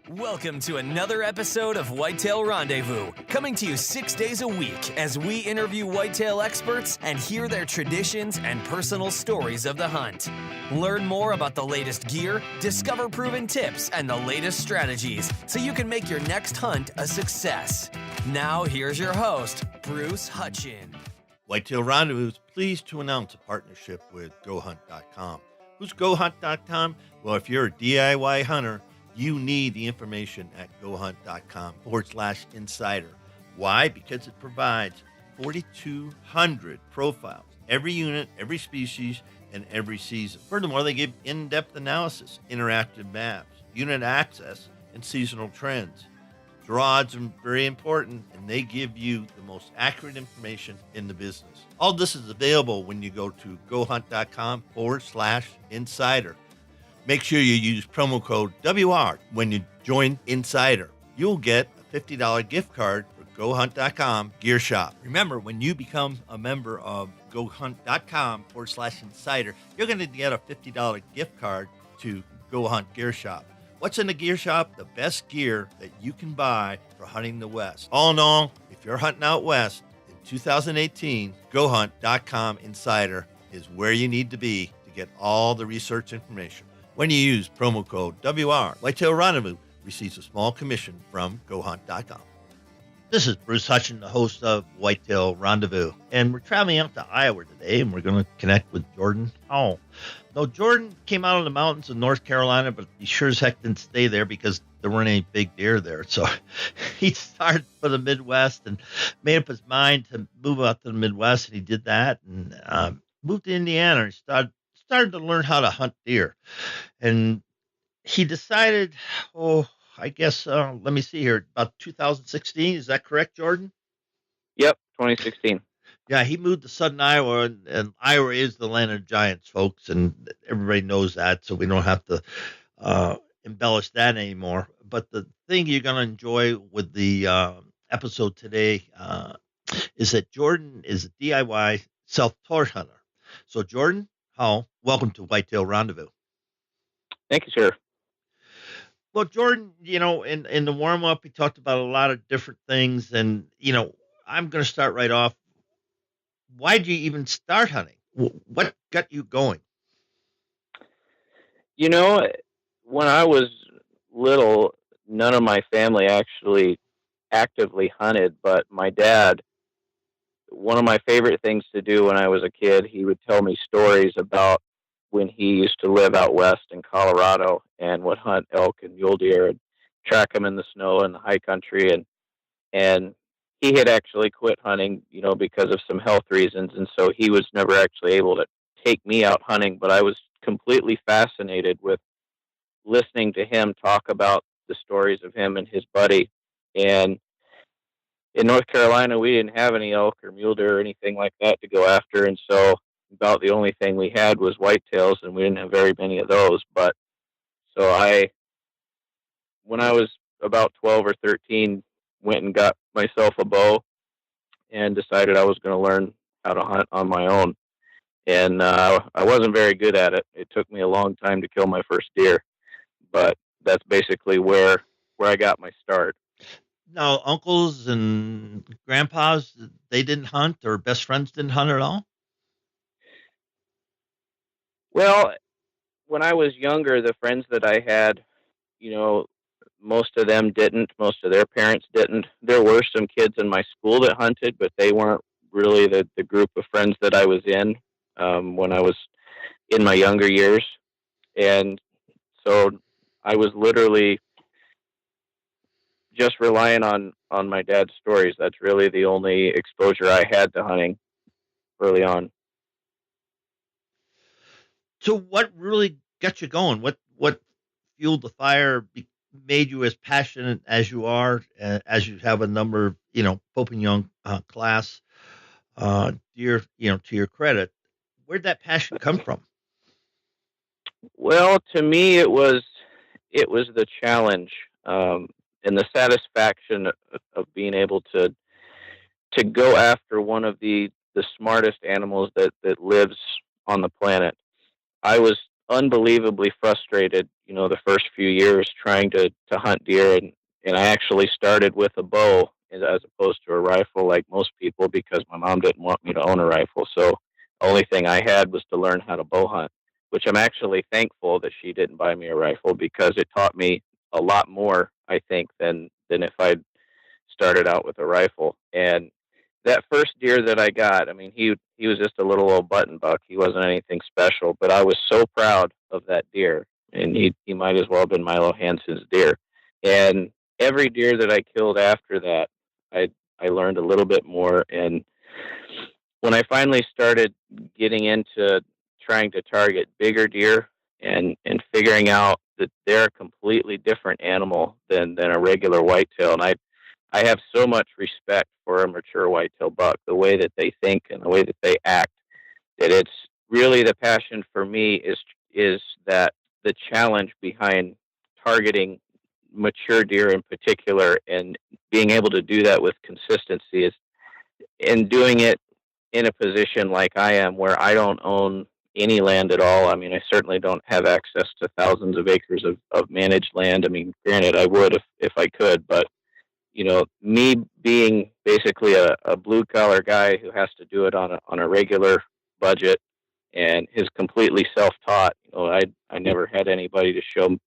Welcome to another episode of Whitetail Rendezvous, coming to you 6 days a week as we interview whitetail experts and hear their traditions and personal stories of the hunt. Learn more about the latest gear, discover proven tips, and the latest strategies so you can make your next hunt a success. Now, here's your host, Bruce Hutchin. Whitetail Rendezvous is pleased to announce a partnership with GoHunt.com. Who's GoHunt.com? Well, if you're a DIY hunter, you need the information at GoHunt.com/insider. Why? Because it provides 4,200 profiles, every unit, every species, and every season. Furthermore, they give in-depth analysis, interactive maps, unit access, and seasonal trends. Draw odds are very important, and they give you the most accurate information in the business. All this is available when you go to GoHunt.com/insider. Make sure you use promo code WR when you join Insider. You'll get a $50 gift card for GoHunt.com Gear Shop. Remember, when you become a member of GoHunt.com/insider, you're going to get a $50 gift card to Go Hunt Gear Shop. What's in the gear shop? The best gear that you can buy for hunting the West. All in all, if you're hunting out West in 2018, GoHunt.com/insider is where you need to be to get all the research information. When you use promo code WR, Whitetail Rendezvous receives a small commission from GoHunt.com. This is Bruce Hutchin, the host of Whitetail Rendezvous, and we're traveling out to Iowa today, and we're going to connect with Jordon Howell. Now, Jordon came out of the mountains of North Carolina, but he sure as heck didn't stay there because there weren't any big deer there. So he started for the Midwest and made up his mind to move out to the Midwest, and he did that and moved to Indiana and started to learn how to hunt deer. And he decided, let me see here, about 2016. Is that correct, Jordon? Yep, 2016. Yeah, he moved to southern Iowa, and Iowa is the land of giants, folks, and everybody knows that, so we don't have to embellish that anymore. But the thing you're going to enjoy with the episode today is that Jordon is a DIY self-taught hunter. So, Jordon, welcome to Whitetail Rendezvous. Thank you, sir. Well, Jordon, in the warm-up, we talked about a lot of different things, and, I'm going to start right off. Why did you even start hunting? What got you going? When I was little, none of my family actually actively hunted, but my dad, one of my favorite things to do when I was a kid, he would tell me stories about when he used to live out west in Colorado and would hunt elk and mule deer and track them in the snow in the high country. And he had actually quit hunting, because of some health reasons. And so he was never actually able to take me out hunting, but I was completely fascinated with listening to him talk about the stories of him and his buddy. And in North Carolina, we didn't have any elk or mule deer or anything like that to go after. And so about the only thing we had was whitetails, and we didn't have very many of those. But so when I was about 12 or 13, went and got myself a bow and decided I was going to learn how to hunt on my own. And I wasn't very good at it. It took me a long time to kill my first deer, but that's basically where I got my start. Now, uncles and grandpas, they didn't hunt, or best friends didn't hunt at all? Well, when I was younger, the friends that I had, most of them didn't. Most of their parents didn't. There were some kids in my school that hunted, but they weren't really the group of friends that I was in when I was in my younger years. And so I was literally just relying on my dad's stories. That's really the only exposure I had to hunting early on. So what really got you going? What fueled the fire, made you as passionate as you are, as you have a number of, Pope and Young class deer, to your credit? Where'd that passion come from? Well, to me, it was the challenge and the satisfaction of being able to go after one of the smartest animals that lives on the planet. I was unbelievably frustrated, the first few years trying to hunt deer, and I actually started with a bow as opposed to a rifle like most people because my mom didn't want me to own a rifle. So the only thing I had was to learn how to bow hunt, which I'm actually thankful that she didn't buy me a rifle because it taught me a lot more, I think, than if I'd started out with a rifle. And that first deer that I got, I mean, he was just a little old button buck. He wasn't anything special, but I was so proud of that deer, and he might as well have been Milo Hansen's deer. And every deer that I killed after that, I learned a little bit more. And when I finally started getting into trying to target bigger deer and figuring out that they're a completely different animal than a regular whitetail, and I have so much respect for a mature whitetail buck, the way that they think and the way that they act, that it's really the passion for me is that the challenge behind targeting mature deer in particular and being able to do that with consistency is and doing it in a position like I am where I don't own any land at all. I mean, I certainly don't have access to thousands of acres of managed land. I mean, granted, I would if I could, but me being basically a blue collar guy who has to do it on a regular budget and is completely self taught. I never had anybody to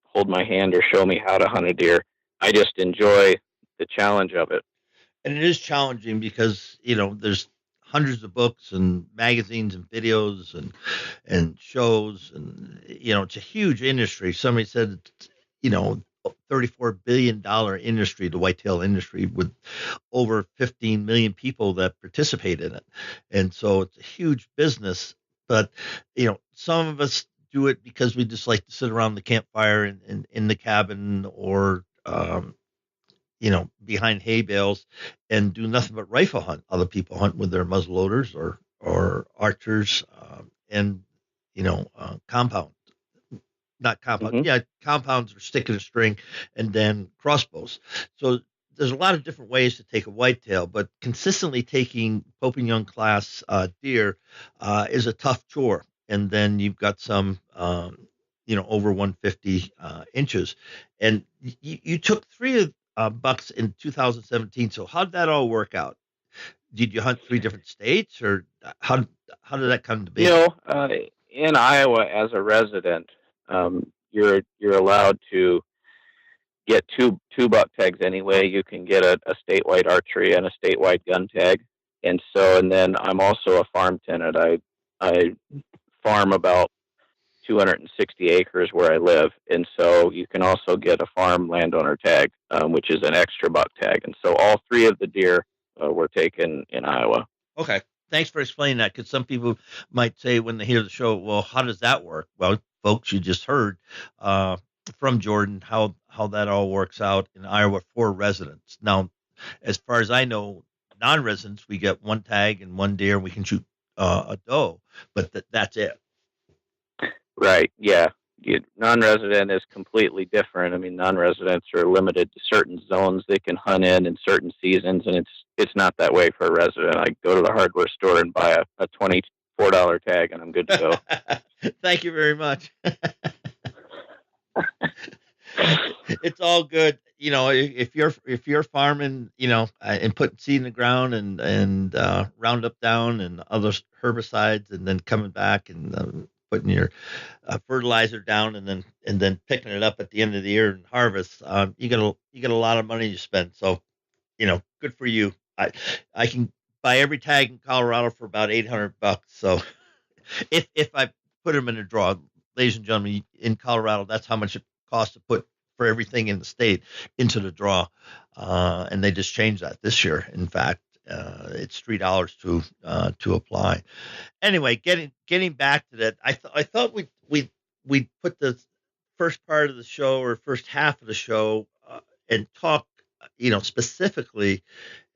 hold my hand or show me how to hunt a deer. I just enjoy the challenge of it. And it is challenging because, there's hundreds of books and magazines and videos and shows and, it's a huge industry. Somebody said, $34 billion industry, the whitetail industry, with over 15 million people that participate in it. And so it's a huge business. But, some of us do it because we just like to sit around the campfire in the cabin or, behind hay bales and do nothing but rifle hunt. Other people hunt with their muzzleloaders or archers and, compound. Not compound. Mm-hmm. Yeah, compounds are stick and a string, and then crossbows. So there's a lot of different ways to take a whitetail, but consistently taking Pope and Young class deer is a tough chore. And then you've got some, over 150 inches. And you took three bucks in 2017. So how did that all work out? Did you hunt three different states, or how did that come to be? In Iowa as a resident, you're allowed to get two buck tags anyway. You can get a statewide archery and a statewide gun tag, and then I'm also a farm tenant. I farm about 260 acres where I live, and so you can also get a farm landowner tag, which is an extra buck tag. And so all three of the deer were taken in Iowa. Okay. Thanks for explaining that, because some people might say when they hear the show, well, how does that work? Well, folks, you just heard from Jordon how that all works out in Iowa for residents. Now, as far as I know, non-residents, we get one tag and one deer, and we can shoot a doe, but that's it. Right, yeah. Non-resident is completely different. I mean, non-residents are limited to certain zones they can hunt in certain seasons, and it's not that way for a resident. I go to the hardware store and buy a $24 tag, and I'm good to go. Thank you very much. It's all good. If you're farming, and putting seed in the ground and Roundup down and other herbicides, and then coming back and putting your fertilizer down and then picking it up at the end of the year and harvest, you get a lot of money to spend. So, good for you. I can buy every tag in Colorado for about $800. So if I put them in a draw, ladies and gentlemen, in Colorado, that's how much it costs to put for everything in the state into the draw. And they just changed that this year. In fact, it's $3 to apply. Anyway, getting back to that, I thought we'd put the first part of the show or first half of the show and talk, specifically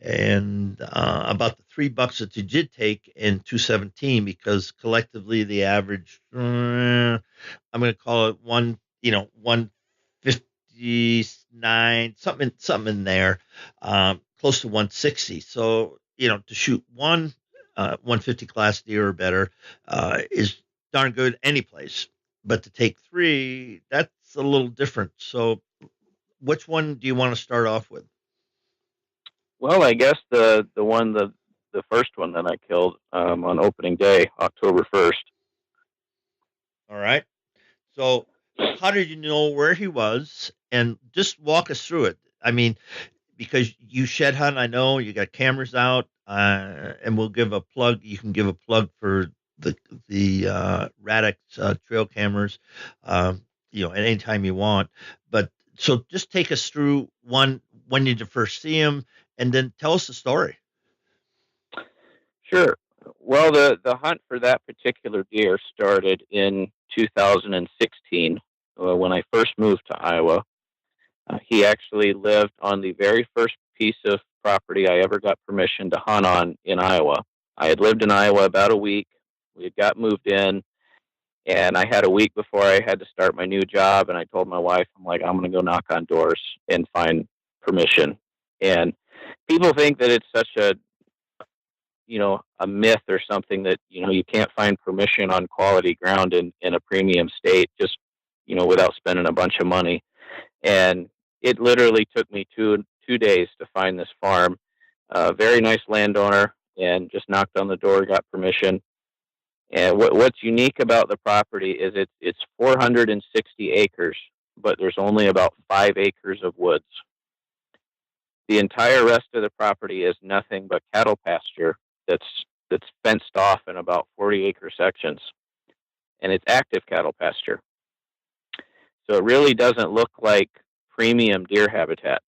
and about the $3 that you did take in 217, because collectively the average, I'm going to call it 159, something in there, close to 160. So, to shoot one 150 class deer or better is darn good any place. but to take 3, that's a little different. So which one do you want to start off with? Well, I guess the first one that I killed on opening day, October 1st. All right. So how did you know where he was? And just walk us through it. I mean, because you shed hunt, I know you got cameras out, and we'll give a plug. You can give a plug for the Radix Trail Cameras, at any time you want. But so just take us through one when did you first see him, and then tell us the story. Sure. Well, the hunt for that particular deer started in 2016 when I first moved to Iowa. He actually lived on the very first piece of property I ever got permission to hunt on in Iowa. I had lived in Iowa about a week. We had got moved in, and I had a week before I had to start my new job. And I told my wife, I'm like, I'm going to go knock on doors and find permission. And people think that it's such a myth or something that, you can't find permission on quality ground in a premium state just, without spending a bunch of money. And it literally took me two days to find this farm. Very nice landowner, and just knocked on the door, got permission. And what's unique about the property is it's 460 acres, but there's only about 5 acres of woods. The entire rest of the property is nothing but cattle pasture that's fenced off in about 40-acre sections, and it's active cattle pasture. So it really doesn't look like premium deer habitat.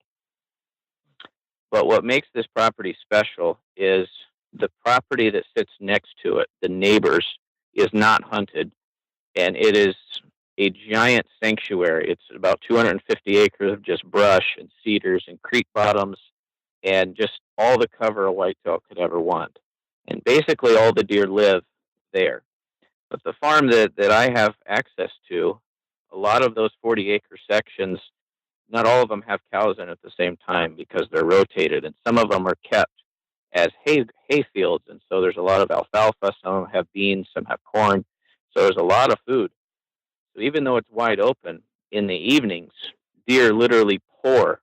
But what makes this property special is the property that sits next to it, the neighbors, is not hunted, and it is a giant sanctuary. It's about 250 acres of just brush and cedars and creek bottoms and just all the cover a whitetail could ever want. And basically all the deer live there. But the farm that I have access to, a lot of those 40-acre sections, not all of them have cows in at the same time because they're rotated, and some of them are kept as hay fields, and so there's a lot of alfalfa. Some of them have beans, some have corn, so there's a lot of food. So even though it's wide open, in the evenings, deer literally pour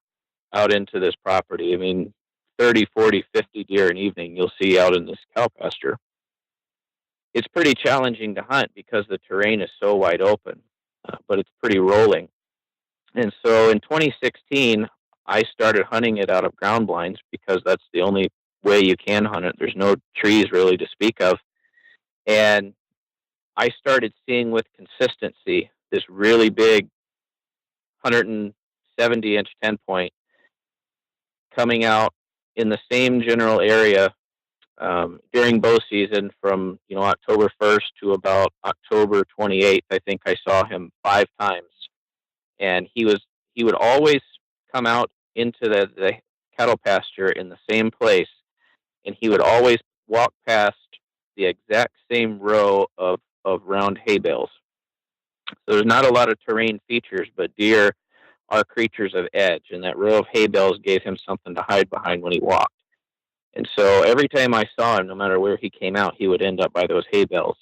out into this property. I mean, 30, 40, 50 deer an evening you'll see out in this cow pasture. It's pretty challenging to hunt because the terrain is so wide open, but it's pretty rolling. And so in 2016, I started hunting it out of ground blinds because that's the only way you can hunt it. There's no trees really to speak of. And I started seeing with consistency this really big 170-inch 10-point coming out in the same general area during bow season from October 1st to about October 28th. I think I saw him 5 times, and he would always come out into the cattle pasture in the same place, and he would always walk past the exact same row of round hay bales. So there's not a lot of terrain features, but deer are creatures of edge, and that row of hay bales gave him something to hide behind when he walked. And so every time I saw him, no matter where he came out, he would end up by those hay bales.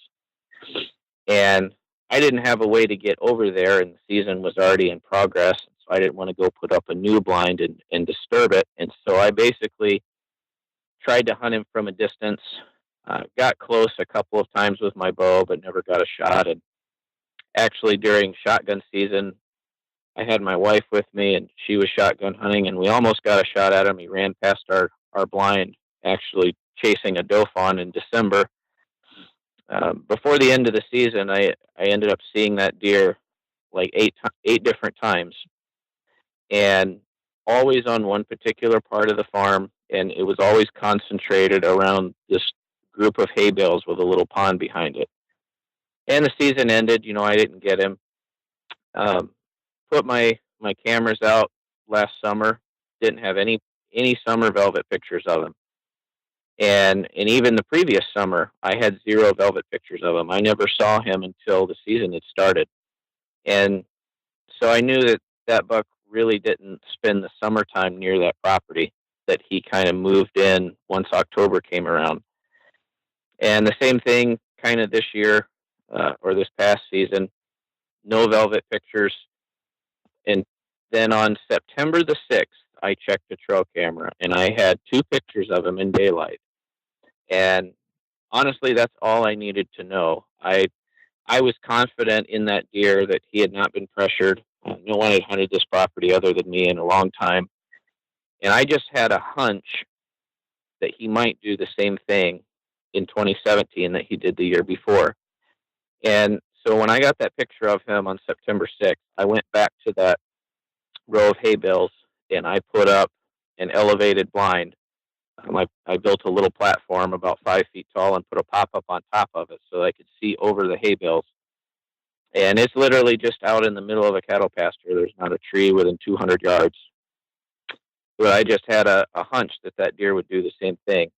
And I didn't have a way to get over there, and the season was already in progress, so I didn't want to go put up a new blind and disturb it. And so I basically tried to hunt him from a distance, got close a couple of times with my bow, but never got a shot. And actually during shotgun season, I had my wife with me, and she was shotgun hunting, and we almost got a shot at him. He ran past our blind, actually chasing a doe fawn in December. Before the end of the season, I ended up seeing that deer like eight different times, and always on one particular part of the farm, and it was always concentrated around this group of hay bales with a little pond behind it. And the season ended. I didn't get him. Put my cameras out last summer. Didn't have any summer velvet pictures of him. And even the previous summer, I had 0 velvet pictures of him. I never saw him until the season had started. And so I knew that buck really didn't spend the summertime near that property, that he kind of moved in once October came around. And the same thing kind of this year, or this past season, no velvet pictures. And then on September the 6th, I checked the trail camera, and I had 2 pictures of him in daylight. And honestly, that's all I needed to know. I was confident in that deer that he had not been pressured. No one had hunted this property other than me in a long time. And I just had a hunch that he might do the same thing in 2017 that he did the year before. And so when I got that picture of him on September 6th, I went back to that row of hay bales and I put up an elevated blind. I built a little platform about 5 feet tall and put a pop-up on top of it so I could see over the hay bales. And it's literally just out in the middle of a cattle pasture. There's not a tree within 200 yards. But I just had a hunch that deer would do the same thing.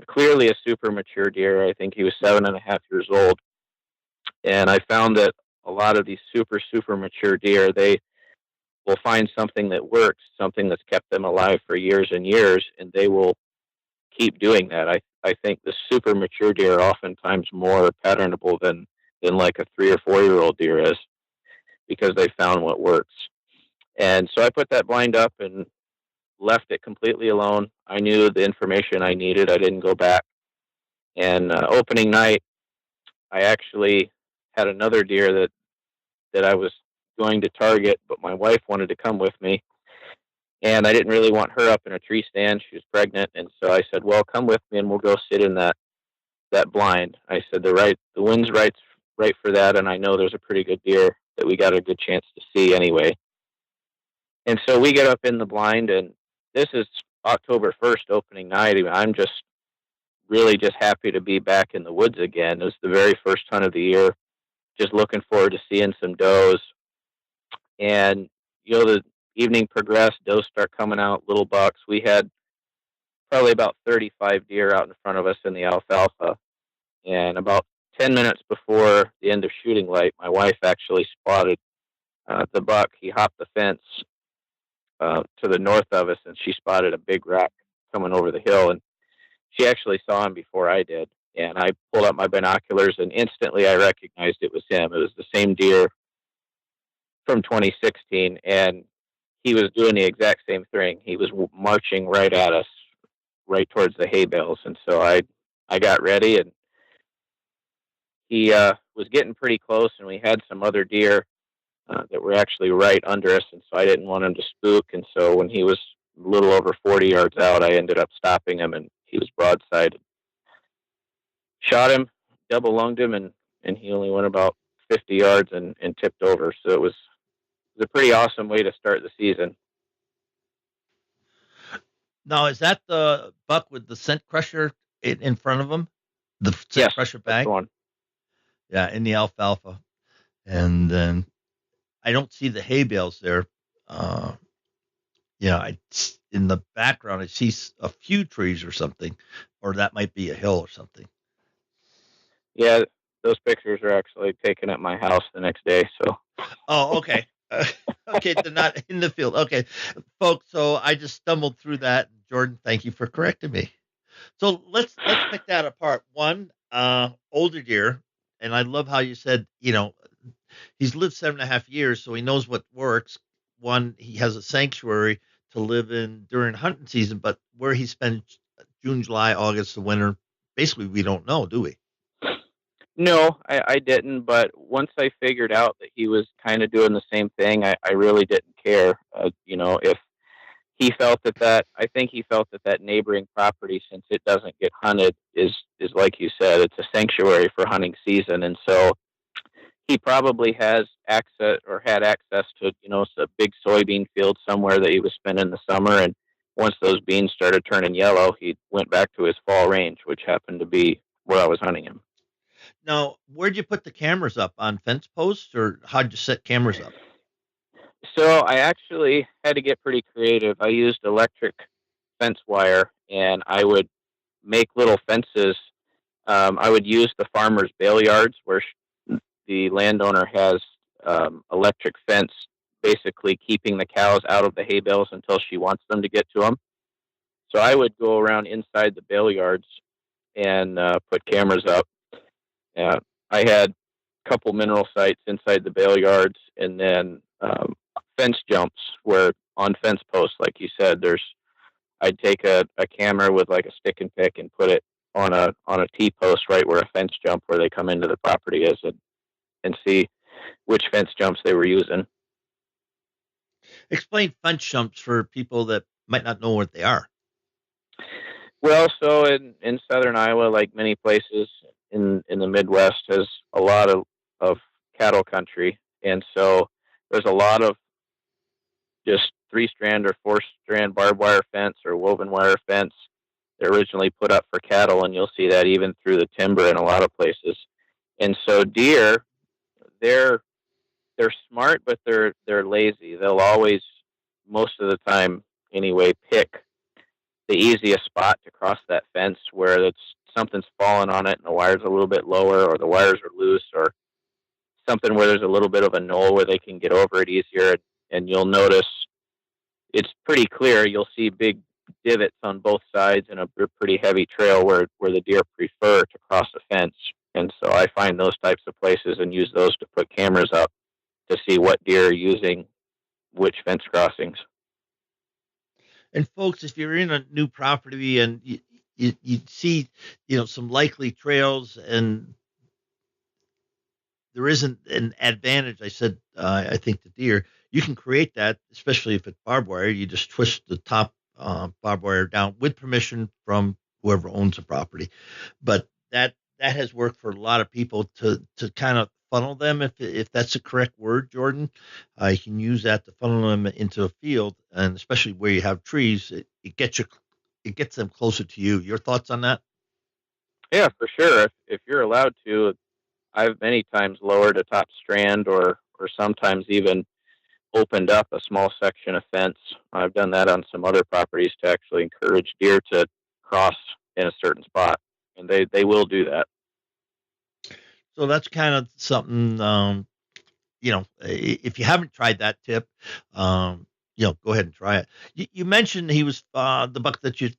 Clearly a super mature deer. I think he was 7.5 years old. And I found that a lot of these super, super mature deer, they will find something that works, something that's kept them alive for years and years, and they will keep doing that. I think the super mature deer are oftentimes more patternable than like a 3 or 4 year old deer is, because they found what works. And so I put that blind up and left it completely alone. I knew the information I needed. I didn't go back. And opening night, I actually had another deer that I was going to target, but my wife wanted to come with me. And I didn't really want her up in a tree stand. She was pregnant. And so I said, well, come with me and we'll go sit in that blind. I said, the wind's right for that. And I know there's a pretty good deer that we got a good chance to see anyway. And so we get up in the blind, and this is October 1st, opening night. I'm just really just happy to be back in the woods again. It was the very first hunt of the year. Just looking forward to seeing some does. And, the evening progressed, does start coming out, little bucks. We had probably about 35 deer out in front of us in the alfalfa. And about 10 minutes before the end of shooting light, my wife actually spotted the buck. He hopped the fence to the north of us, and she spotted a big rack coming over the hill. And she actually saw him before I did. And I pulled up my binoculars, and instantly I recognized it was him. It was the same deer from 2016, and he was doing the exact same thing. He was marching right at us, right towards the hay bales. And so I got ready, and he was getting pretty close, and we had some other deer that were actually right under us, and so I didn't want him to spook. And so when he was a little over 40 yards out, I ended up stopping him, and he was broadside. Shot him, double lunged him, and he only went about 50 yards and tipped over. So it was a pretty awesome way to start the season. Now, is that the buck with the scent crusher in front of him? The scent crusher bag? That's the one. Yeah, in the alfalfa. And then I don't see the hay bales there. In the background, I see a few trees or something, or that might be a hill or something. Yeah, those pictures are actually taken at my house the next day. So. Oh, okay. Okay, they're not in the field. Okay, folks. So I just stumbled through that. Jordon, thank you for correcting me. So let's pick that apart. One, older deer, and I love how you said, he's lived 7.5 years, so he knows what works. One, he has a sanctuary to live in during hunting season, but where he spends June, July, August, the winter, basically we don't know, do we? No, I didn't. But once I figured out that he was kind of doing the same thing, I really didn't care. If he felt I think he felt that neighboring property, since it doesn't get hunted, is like you said, it's a sanctuary for hunting season. And so he probably has access or had access to, a big soybean field somewhere that he was spending the summer. And once those beans started turning yellow, he went back to his fall range, which happened to be where I was hunting him. Now, where'd you put the cameras up? On fence posts, or how'd you set cameras up? So I actually had to get pretty creative. I used electric fence wire, and I would make little fences. I would use the farmer's bale yards where the landowner has electric fence, basically keeping the cows out of the hay bales until she wants them to get to them. So I would go around inside the bale yards and put cameras up. I had couple mineral sites inside the bale yards, and then fence jumps where on fence posts, like you said, I'd take a camera with like a stick and pick and put it on a T post right where a fence jump where they come into the property is, and see which fence jumps they were using. Explain fence jumps for people that might not know what they are. Well, so in southern Iowa, like many places in the Midwest, has a lot of cattle country, and so there's a lot of just 3-strand or 4-strand barbed wire fence or woven wire fence. They're originally put up for cattle, and you'll see that even through the timber in a lot of places. And so deer, they're smart, but they're lazy. They'll always, most of the time anyway, pick the easiest spot to cross that fence where something's fallen on it and the wire's a little bit lower, or the wires are loose, or something where there's a little bit of a knoll where they can get over it easier. And you'll notice it's pretty clear. You'll see big divots on both sides and a pretty heavy trail where the deer prefer to cross the fence. And so I find those types of places and use those to put cameras up to see what deer are using which fence crossings. And folks, if you're in a new property and you see, some likely trails and there isn't an advantage, I said, I think the deer, you can create that, especially if it's barbed wire. You just twist the top barbed wire down with permission from whoever owns the property. But that has worked for a lot of people to kind of funnel them, if that's the correct word, Jordon. You can use that to funnel them into a field, and especially where you have trees, it gets them closer to you. Your thoughts on that? Yeah, for sure. If you're allowed to, I've many times lowered a top strand or sometimes even opened up a small section of fence. I've done that on some other properties to actually encourage deer to cross in a certain spot, and they will do that. So that's kind of something, if you haven't tried that tip, go ahead and try it. You mentioned he was the buck that you,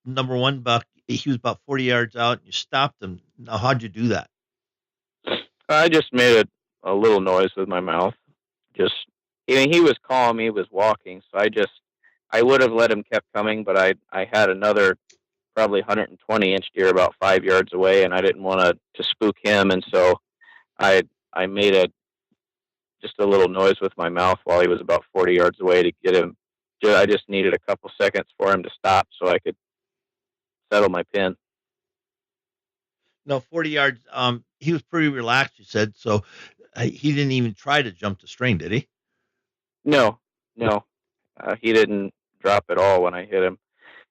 number one buck, he was about 40 yards out and you stopped him. Now, how'd you do that? I just made a little noise with my mouth. He was calm, he was walking, so I would have let him kept coming, but I had another probably 120-inch deer about 5 yards away, and I didn't want to spook him, and so I made just a little noise with my mouth while he was about 40 yards away to get him. I just needed a couple seconds for him to stop so I could settle my pin. No, 40 yards. He was pretty relaxed, you said, so he didn't even try to jump the string, did he? No. He didn't drop at all when I hit him.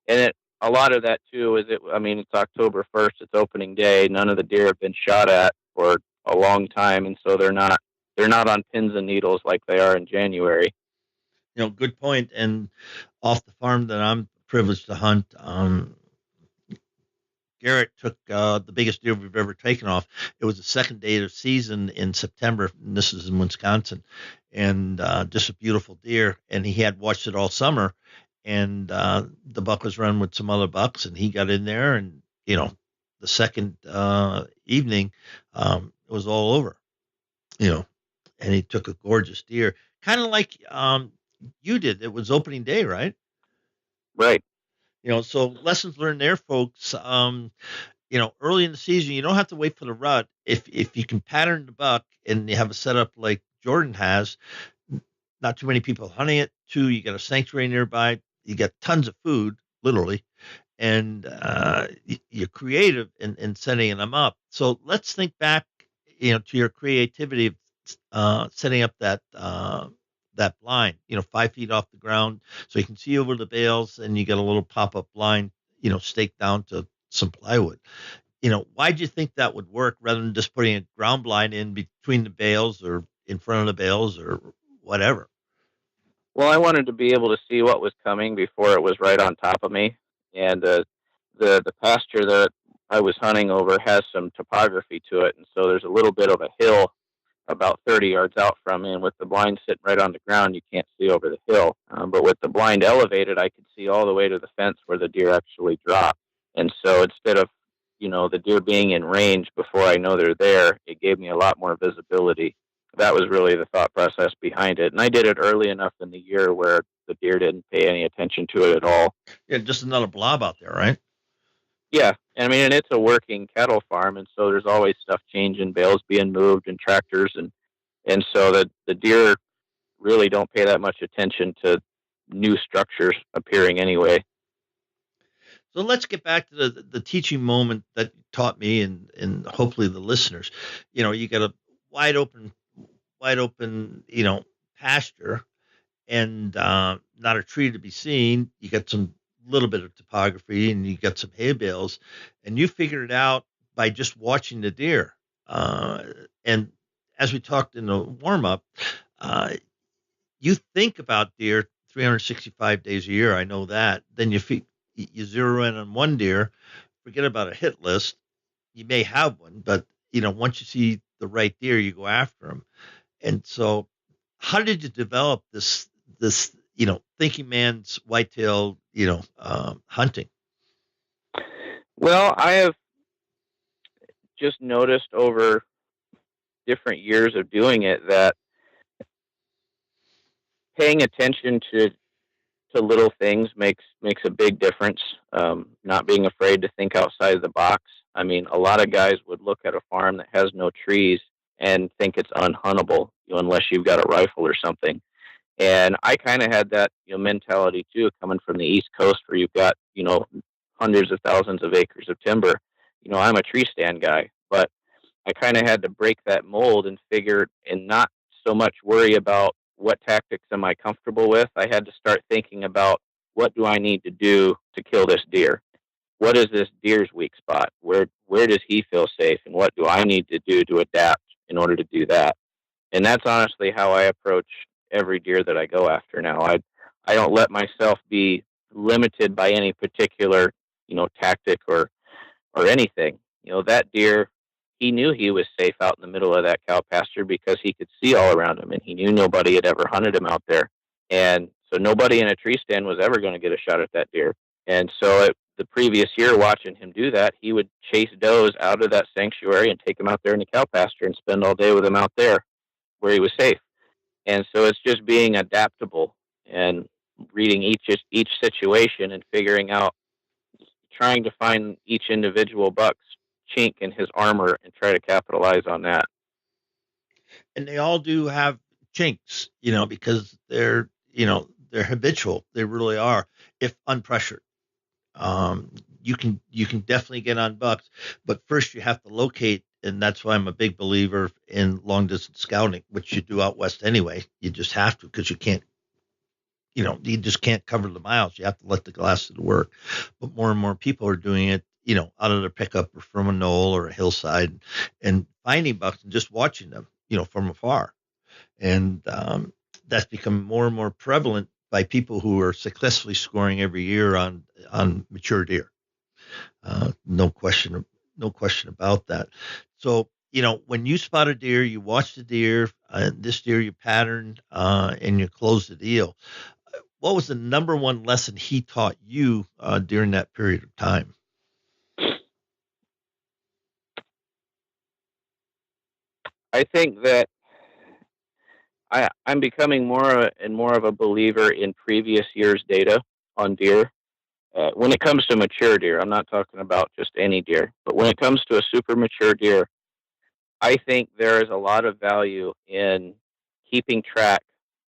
And a lot of that too is it's October 1st, it's opening day. None of the deer have been shot at for a long time, and so they're not on pins and needles like they are in January. Good point. And off the farm that I'm privileged to hunt, Garrett took the biggest deer we've ever taken off. It was the second day of the season in September. And this is in Wisconsin, and just a beautiful deer. And he had watched it all summer. And the buck was running with some other bucks, and he got in there. And the second evening, it was all over. And he took a gorgeous deer, kind of like you did. It was opening day, right? Right. So lessons learned there, folks. Early in the season, you don't have to wait for the rut. If you can pattern the buck and you have a setup like Jordon has, not too many people hunting it. 2, you got a sanctuary nearby. You got tons of food, literally, and you're creative in setting them up. So let's think back, to your creativity of setting up that blind, 5 feet off the ground, so you can see over the bales, and you got a little pop-up blind, staked down to some plywood. Why do you think that would work rather than just putting a ground blind in between the bales or in front of the bales or whatever? Well, I wanted to be able to see what was coming before it was right on top of me. And the pasture that I was hunting over has some topography to it. And so there's a little bit of a hill about 30 yards out from me. And with the blind sitting right on the ground, you can't see over the hill. But with the blind elevated, I could see all the way to the fence where the deer actually drop. And so instead of the deer being in range before I know they're there, it gave me a lot more visibility. That was really the thought process behind it. And I did it early enough in the year where the deer didn't pay any attention to it at all. Yeah, just another blob out there, right? Yeah. And it's a working cattle farm. And so there's always stuff changing, bales being moved and tractors. And so the deer really don't pay that much attention to new structures appearing anyway. So let's get back to the teaching moment that taught me and hopefully the listeners. You got a wide open, pasture and not a tree to be seen. You got some little bit of topography and you got some hay bales, and you figured it out by just watching the deer. And as we talked in the warm up, you think about deer 365 days a year. I know that. Then you zero in on one deer, forget about a hit list. You may have one, but once you see the right deer, you go after them. And so, how did you develop this thinking man's whitetail hunting? Well, I have just noticed over different years of doing it that paying attention to little things makes a big difference. Not being afraid to think outside the box. I mean, a lot of guys would look at a farm that has no trees and think it's unhuntable, unless you've got a rifle or something. And I kind of had that mentality too, coming from the East Coast where you've got hundreds of thousands of acres of timber. I'm a tree stand guy, but I kind of had to break that mold and figure and not so much worry about what tactics am I comfortable with. I had to start thinking about, what do I need to do to kill this deer? What is this deer's weak spot? Where does he feel safe? And what do I need to do to adapt in order to do that? And that's honestly how I approach every deer that I go after now. I don't let myself be limited by any particular, tactic or anything. That deer, he knew he was safe out in the middle of that cow pasture because he could see all around him, and he knew nobody had ever hunted him out there. And so nobody in a tree stand was ever going to get a shot at that deer. And so the previous year, watching him do that, he would chase does out of that sanctuary and take them out there in the cow pasture and spend all day with them out there where he was safe. And so it's just being adaptable and reading each situation and figuring out, trying to find each individual buck's chink in his armor and try to capitalize on that. And they all do have chinks, because they're habitual. They really are. If unpressured, you can definitely get on bucks, but first you have to locate. And that's why I'm a big believer in long distance scouting, which you do out west anyway. You just have to, because you can't, you just can't cover the miles. You have to let the glasses work. But more and more people are doing it, out of their pickup or from a knoll or a hillside, and finding bucks and just watching them, from afar. And that's become more and more prevalent by people who are successfully scoring every year on mature deer. No question about that. So, when you spot a deer, you watch the deer, this deer you pattern, and you close the deal. What was the number one lesson he taught you during that period of time? I think that I'm becoming more and more of a believer in previous year's data on deer. When it comes to mature deer, I'm not talking about just any deer, but when it comes to a super mature deer, I think there is a lot of value in keeping track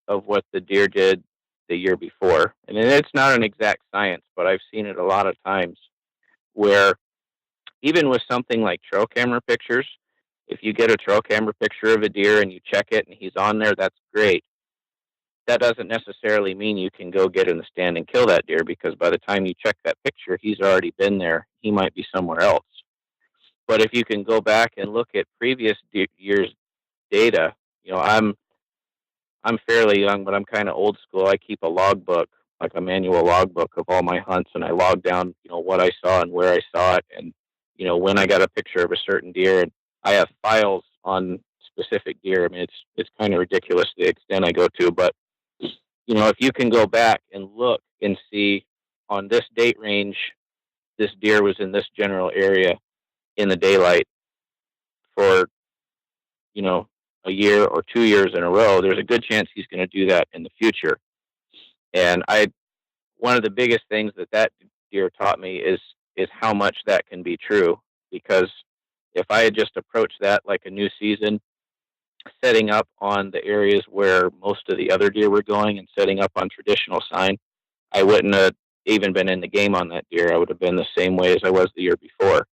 of what the deer did the year before. And it's not an exact science, but I've seen it a lot of times where even with something like trail camera pictures, if you get a trail camera picture of a deer and you check it and he's on there, that's great. That doesn't necessarily mean you can go get in the stand and kill that deer, because by the time you check that picture, he's already been there. He might be somewhere else. But if you can go back and look at previous year's data, I'm fairly young, but I'm kind of old school. I keep a logbook, like a manual logbook of all my hunts, and I log down, what I saw and where I saw it, and when I got a picture of a certain deer. And I have files on specific deer. I mean, it's kind of ridiculous the extent I go to, but if you can go back and look and see on this date range, this deer was in this general area, in the daylight for, a year or 2 years in a row, there's a good chance he's going to do that in the future. And one of the biggest things that deer taught me is how much that can be true. Because if I had just approached that like a new season, setting up on the areas where most of the other deer were going and setting up on traditional sign, I wouldn't have even been in the game on that deer. I would have been the same way as I was the year before.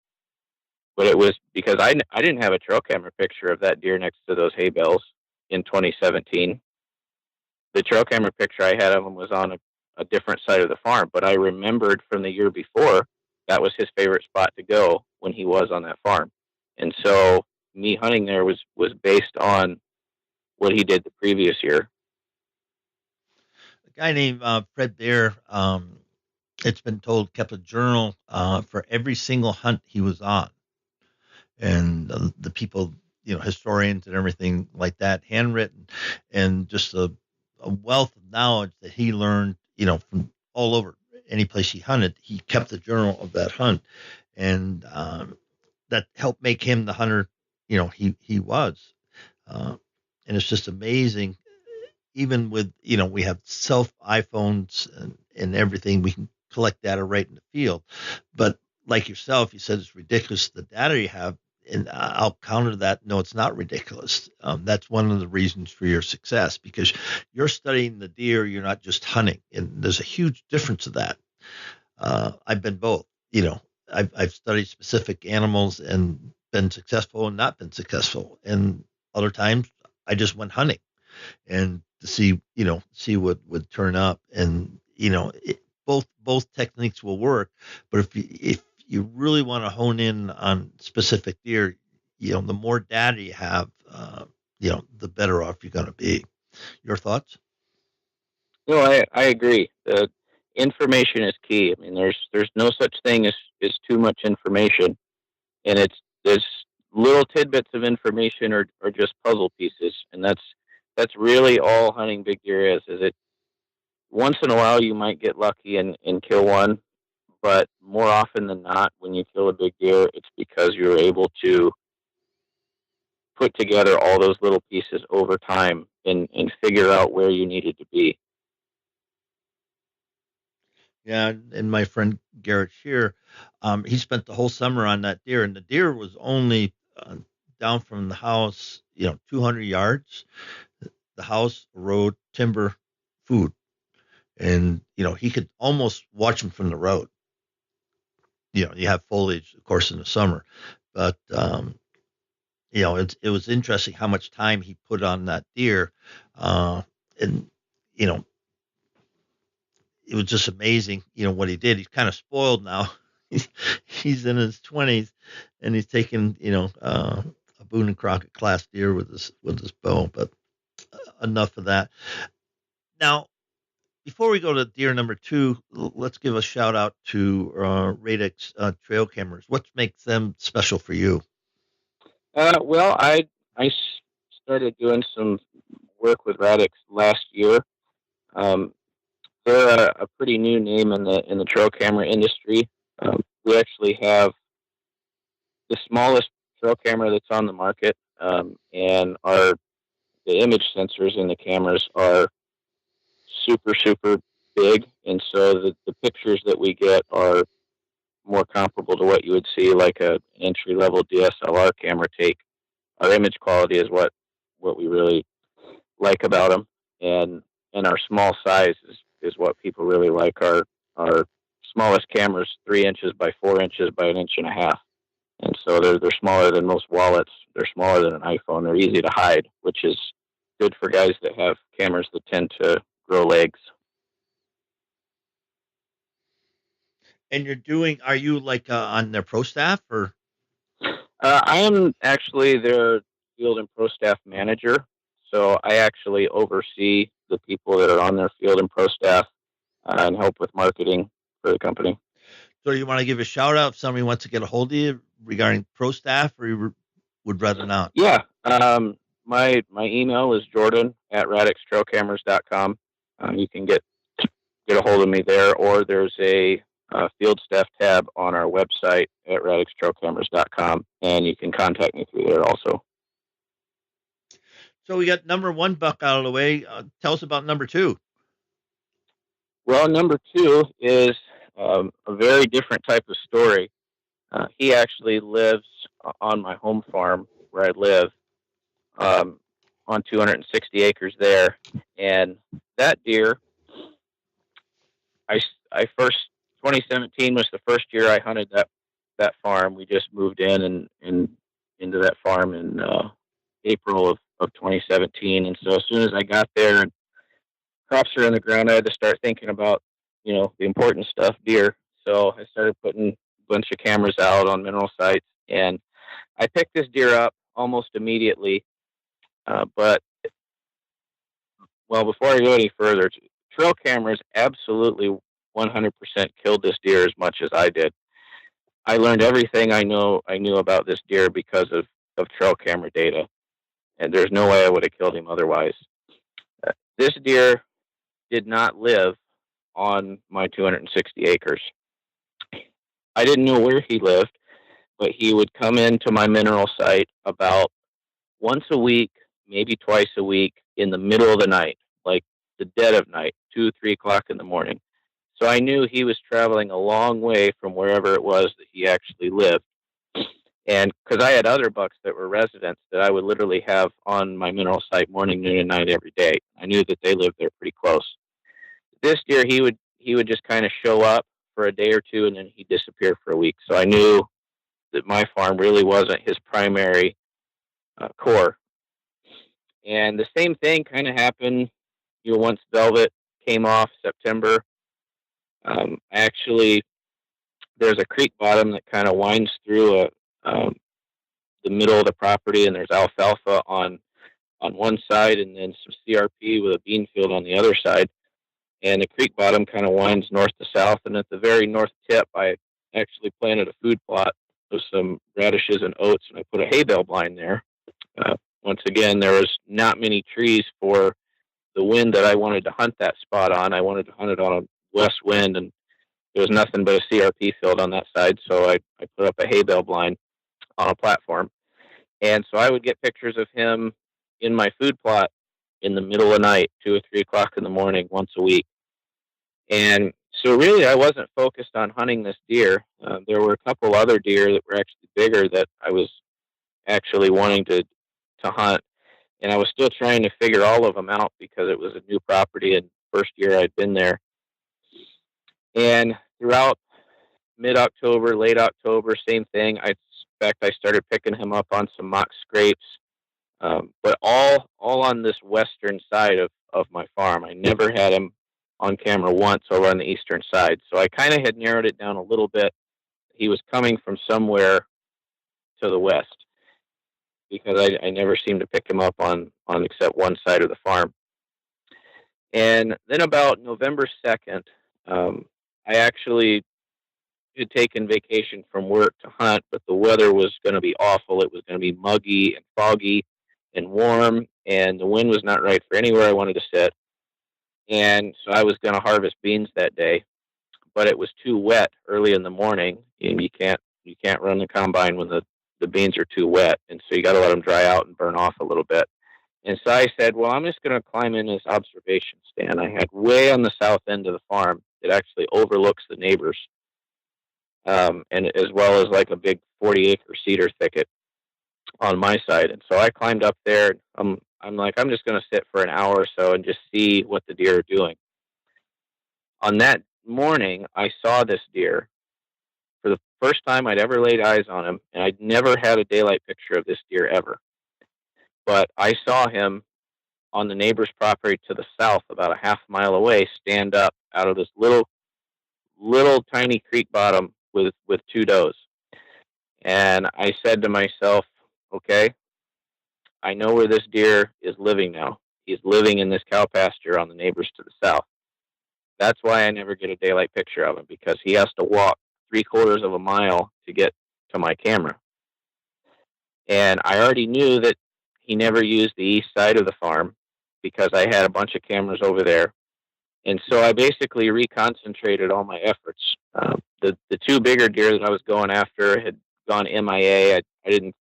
But it was because I didn't have a trail camera picture of that deer next to those hay bales in 2017. The trail camera picture I had of him was on a different side of the farm, but I remembered from the year before that was his favorite spot to go when he was on that farm. And so me hunting there was based on what he did the previous year. A guy named Fred Bear, it's been told, kept a journal for every single hunt he was on. And the people, historians and everything like that, handwritten, and just a wealth of knowledge that he learned, from all over any place he hunted. He kept the journal of that hunt, and that helped make him the hunter, he was. And it's just amazing. Even with, we have self iPhones and everything, we can collect data right in the field. But like yourself, you said it's ridiculous the data you have. And I'll counter that. No, it's not ridiculous. That's one of the reasons for your success, because you're studying the deer. You're not just hunting. And there's a huge difference of that. I've been both. I've studied specific animals and been successful and not been successful. And other times I just went hunting and to see what would turn up. And, both techniques will work. But if you really want to hone in on specific deer, the more data you have, the better off you're going to be. Your thoughts? No, I agree. The information is key. I mean, there's no such thing as too much information, and there's little tidbits of information or just puzzle pieces, and that's really all hunting big deer is. Is it once in a while you might get lucky and kill one, but more often than not, when you kill a big deer, it's because you're able to put together all those little pieces over time and figure out where you needed to be. Yeah, and my friend Garrett Shear, he spent the whole summer on that deer, and the deer was only down from the house, 200 yards. The house, road, timber, food, and he could almost watch them from the road. You have foliage, of course, in the summer, but it was interesting how much time he put on that deer, and it was just amazing, what he did. He's kind of spoiled now. He's in his 20s, and he's taking, a Boone and Crockett class deer with his bow. But enough of that. Now, before we go to deer number 2, let's give a shout out to Radix Trail Cameras. What makes them special for you? Well, I started doing some work with Radix last year. They're a pretty new name in the trail camera industry. We actually have the smallest trail camera that's on the market, and the image sensors in the cameras are super big, and so the pictures that we get are more comparable to what you would see like an entry level DSLR camera take. Our image quality is what we really like about them, and our small size is what people really like. Our smallest cameras 3 inches by 4 inches by 1.5 inches, and so they're smaller than most wallets. They're smaller than an iPhone. They're easy to hide, which is good for guys that have cameras that tend to grow legs. And are you like on their pro staff or? I am actually their field and pro staff manager. So I actually oversee the people that are on their field and pro staff and help with marketing for the company. So you want to give a shout out if somebody wants to get a hold of you regarding pro staff, or you would rather not? Yeah. My email is Jordon at radixtrailcameras.com. You can get a hold of me there, or there's a field staff tab on our website at radixtrailcameras.com, and you can contact me through there also. So we got number 1 buck out of the way. Tell us about number 2. Well, number 2 is a very different type of story. He actually lives on my home farm where I live, on 260 acres there. And that deer, I first, 2017 was the first year I hunted that farm. We just moved in and into that farm in April of 2017. And so as soon as I got there and crops are in the ground, I had to start thinking about, the important stuff, deer. So I started putting a bunch of cameras out on mineral sites, and I picked this deer up almost immediately. But before I go any further, trail cameras absolutely 100% killed this deer as much as I did. I learned everything I knew about this deer because of trail camera data, and there's no way I would have killed him otherwise. This deer did not live on my 260 acres. I didn't know where he lived, but he would come into my mineral site about once a week, maybe twice a week, in the middle of the night, like the dead of night, 2, 3 o'clock in the morning. So I knew he was traveling a long way from wherever it was that he actually lived. And because I had other bucks that were residents that I would literally have on my mineral site morning, noon, and night every day, I knew that they lived there pretty close. This year, he would just kind of show up for a day or two, and then he'd disappear for a week. So I knew that my farm really wasn't his primary core. And the same thing kind of happened, once velvet came off September. Actually, there's a creek bottom that kind of winds through the middle of the property, and there's alfalfa on one side, and then some CRP with a bean field on the other side. And the creek bottom kind of winds north to south, and at the very north tip, I actually planted a food plot with some radishes and oats, and I put a hay bale blind there. Once again, there was not many trees for the wind that I wanted to hunt that spot on. I wanted to hunt it on a west wind, and there was nothing but a CRP field on that side, so I put up a hay bale blind on a platform. And so I would get pictures of him in my food plot in the middle of the night, 2 or 3 o'clock in the morning, once a week. And so really I wasn't focused on hunting this deer. There were a couple other deer that were actually bigger that I was actually wanting to hunt. And I was still trying to figure all of them out because it was a new property and first year I'd been there. And throughout mid-October, late October, same thing. In fact, I started picking him up on some mock scrapes, but all on this western side of my farm. I never had him on camera once over on the eastern side. So I kind of had narrowed it down a little bit. He was coming from somewhere to the west because I never seemed to pick him up on except one side of the farm. And then about November 2nd, I actually had taken vacation from work to hunt, but the weather was going to be awful. It was going to be muggy and foggy and warm, and the wind was not right for anywhere I wanted to sit. And so I was going to harvest beans that day, but it was too wet early in the morning, and you can't run the combine when the beans are too wet, and so you got to let them dry out and burn off a little bit. And so I said, well, I'm just going to climb in this observation stand I had way on the south end of the farm. It actually overlooks the neighbors, and as well as like a big 40-acre cedar thicket on my side. And so I climbed up there. I'm like, I'm just going to sit for an hour or so and just see what the deer are doing. On that morning, I saw this deer for the first time I'd ever laid eyes on him, and I'd never had a daylight picture of this deer ever. But I saw him on the neighbor's property to the south, about a half mile away, stand up out of this little tiny creek bottom with 2 does. And I said to myself, okay, I know where this deer is living now. He's living in this cow pasture on the neighbors to the south. That's why I never get a daylight picture of him, because he has to walk 3/4 of a mile to get to my camera. And I already knew that he never used the east side of the farm because I had a bunch of cameras over there. And so I basically reconcentrated all my efforts. The two bigger deer that I was going after had gone MIA. I didn't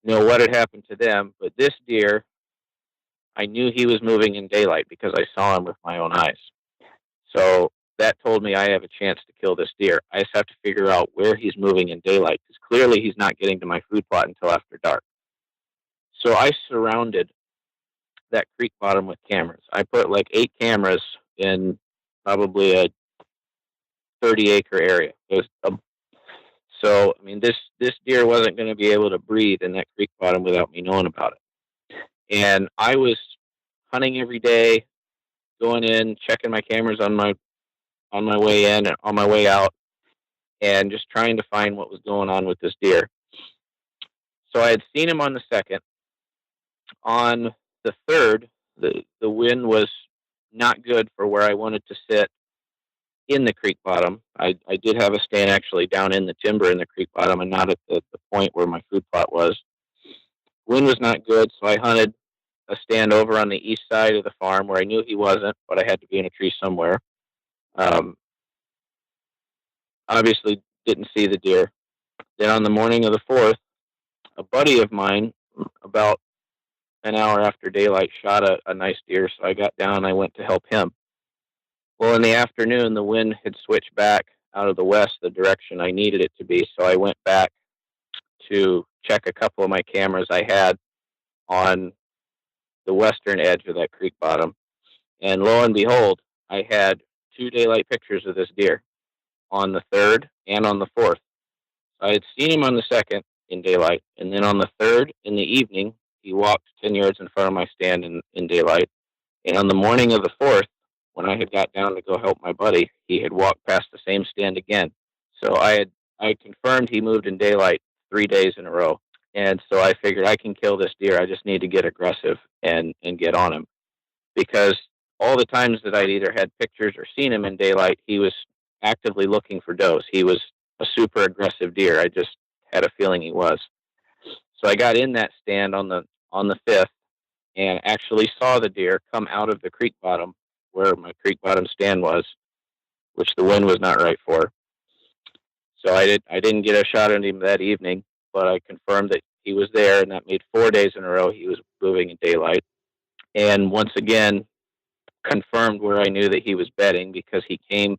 know what had happened to them, but this deer, I knew he was moving in daylight because I saw him with my own eyes. So that told me I have a chance to kill this deer. I just have to figure out where he's moving in daylight, because clearly he's not getting to my food plot until after dark. So I surrounded that creek bottom with cameras. I put like 8 cameras in probably a 30-acre area. So, I mean, this deer wasn't going to be able to breathe in that creek bottom without me knowing about it. And I was hunting every day, going in, checking my cameras on my way in and on my way out, and just trying to find what was going on with this deer. So I had seen him on the 2nd. On the 3rd, the wind was not good for where I wanted to sit in the creek bottom. I did have a stand actually down in the timber in the creek bottom and not at the point where my food plot was. Wind was not good, so I hunted a stand over on the east side of the farm where I knew he wasn't, but I had to be in a tree somewhere. Obviously didn't see the deer. Then on the morning of the 4th, a buddy of mine, about an hour after daylight, shot a nice deer, so I got down and I went to help him. Well, in the afternoon, the wind had switched back out of the west, the direction I needed it to be, so I went back to check a couple of my cameras I had on the western edge of that creek bottom. And lo and behold, I had 2 daylight pictures of this deer on the 3rd and on the 4th. I had seen him on the 2nd in daylight, and then on the 3rd in the evening, he walked 10 yards in front of my stand in daylight. And on the morning of the 4th, when I had got down to go help my buddy, he had walked past the same stand again. So I confirmed he moved in daylight 3 days in a row. And so I figured I can kill this deer. I just need to get aggressive and get on him. Because all the times that I'd either had pictures or seen him in daylight, he was actively looking for does. He was a super aggressive deer. I just had a feeling he was. So I got in that stand on the 5th and actually saw the deer come out of the creek bottom where my creek bottom stand was, which the wind was not right for. So I didn't get a shot at him that evening, but I confirmed that he was there, and that made 4 days in a row he was moving in daylight. And once again, confirmed where I knew that he was bedding, because he came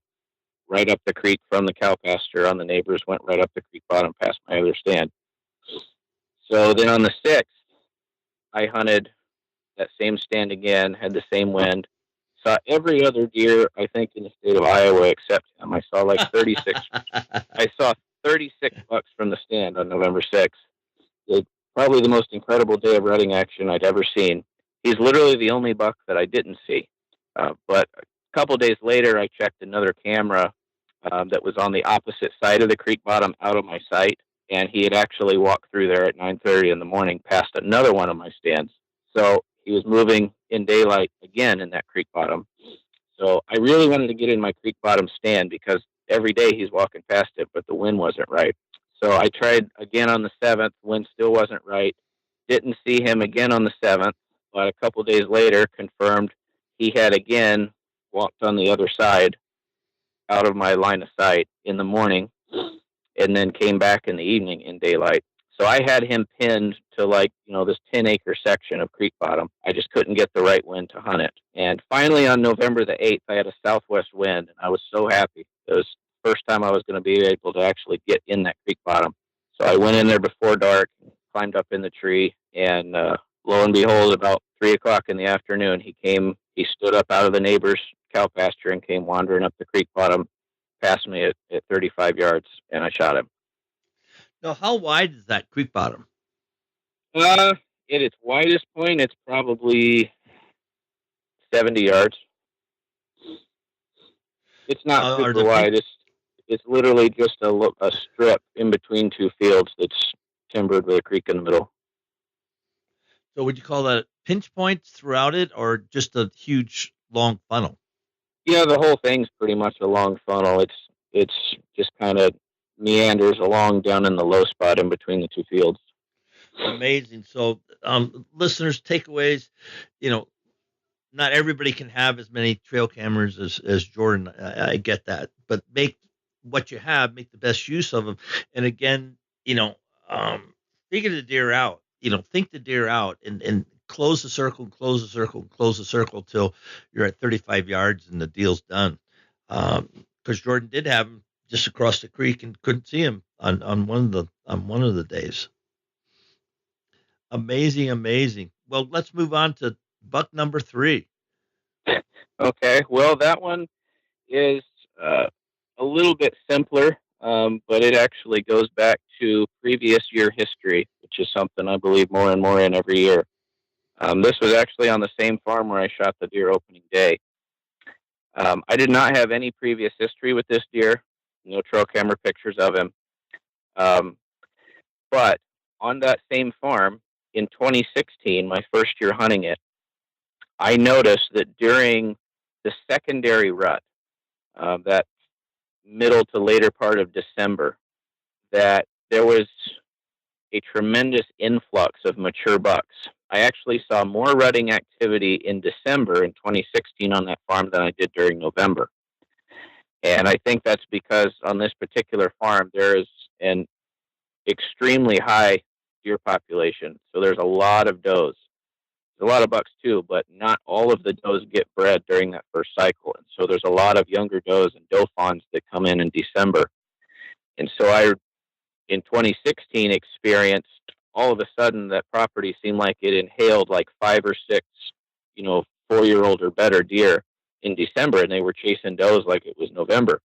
right up the creek from the cow pasture on the neighbors, went right up the creek bottom past my other stand. So then on the 6th, I hunted that same stand again, had the same wind, saw every other deer, I think, in the state of Iowa except him. I saw like 36. I saw 36 bucks from the stand on November 6th. Probably the most incredible day of rutting action I'd ever seen. He's literally the only buck that I didn't see. But a couple days later, I checked another camera that was on the opposite side of the creek bottom out of my sight, and he had actually walked through there at 9:30 in the morning past another one of my stands. So he was moving in daylight again in that creek bottom. So I really wanted to get in my creek bottom stand, because every day he's walking past it, but the wind wasn't right. So I tried again on the 7th. Wind still wasn't right. Didn't see him again on the 7th, but a couple days later confirmed he had again walked on the other side out of my line of sight in the morning, and then came back in the evening in daylight. So I had him pinned to this 10-acre section of creek bottom. I just couldn't get the right wind to hunt it. And finally on November the 8th, I had a southwest wind, and I was so happy. It was the first time I was going to be able to actually get in that creek bottom. So I went in there before dark, climbed up in the tree, and lo and behold, about 3 o'clock in the afternoon, he stood up out of the neighbor's cow pasture and came wandering up the creek bottom past me at 35 yards, and I shot him. Now, how wide is that creek bottom? At its widest point, it's probably 70 yards. It's not super wide. It's literally just a strip in between two fields that's timbered with a creek in the middle. So would you call that pinch points throughout it, or just a huge long funnel? Yeah, the whole thing's pretty much a long funnel. It's just kind of meanders along down in the low spot in between the two fields. Amazing. So listeners, takeaways, not everybody can have as many trail cameras as Jordon. I get that, but make what you have, make the best use of them. And again, figure the deer out. Think the deer out and close the circle, and close the circle, and close the circle till you're at 35 yards and the deal's done. Because Jordon did have him just across the creek and couldn't see him on one of the days. Amazing. Well, let's move on to buck number 3. Okay, well, that one is a little bit simpler, but it actually goes back to previous year history, which is something I believe more and more in every year. This was actually on the same farm where I shot the deer opening day. I did not have any previous history with this deer, no trail camera pictures of him. But on that same farm in 2016, my first year hunting it, I noticed that during the secondary rut, that middle to later part of December, that there was a tremendous influx of mature bucks. I actually saw more rutting activity in December in 2016 on that farm than I did during November. And I think that's because on this particular farm, there is an extremely high deer population. So there's a lot of does. There's a lot of bucks too, but not all of the does get bred during that first cycle. And so there's a lot of younger does and doe fawns that come in December. And so I, in 2016, experienced all of a sudden that property seemed like it inhaled like 5 or 6, 4-year-old or better deer in December, and they were chasing does like it was November.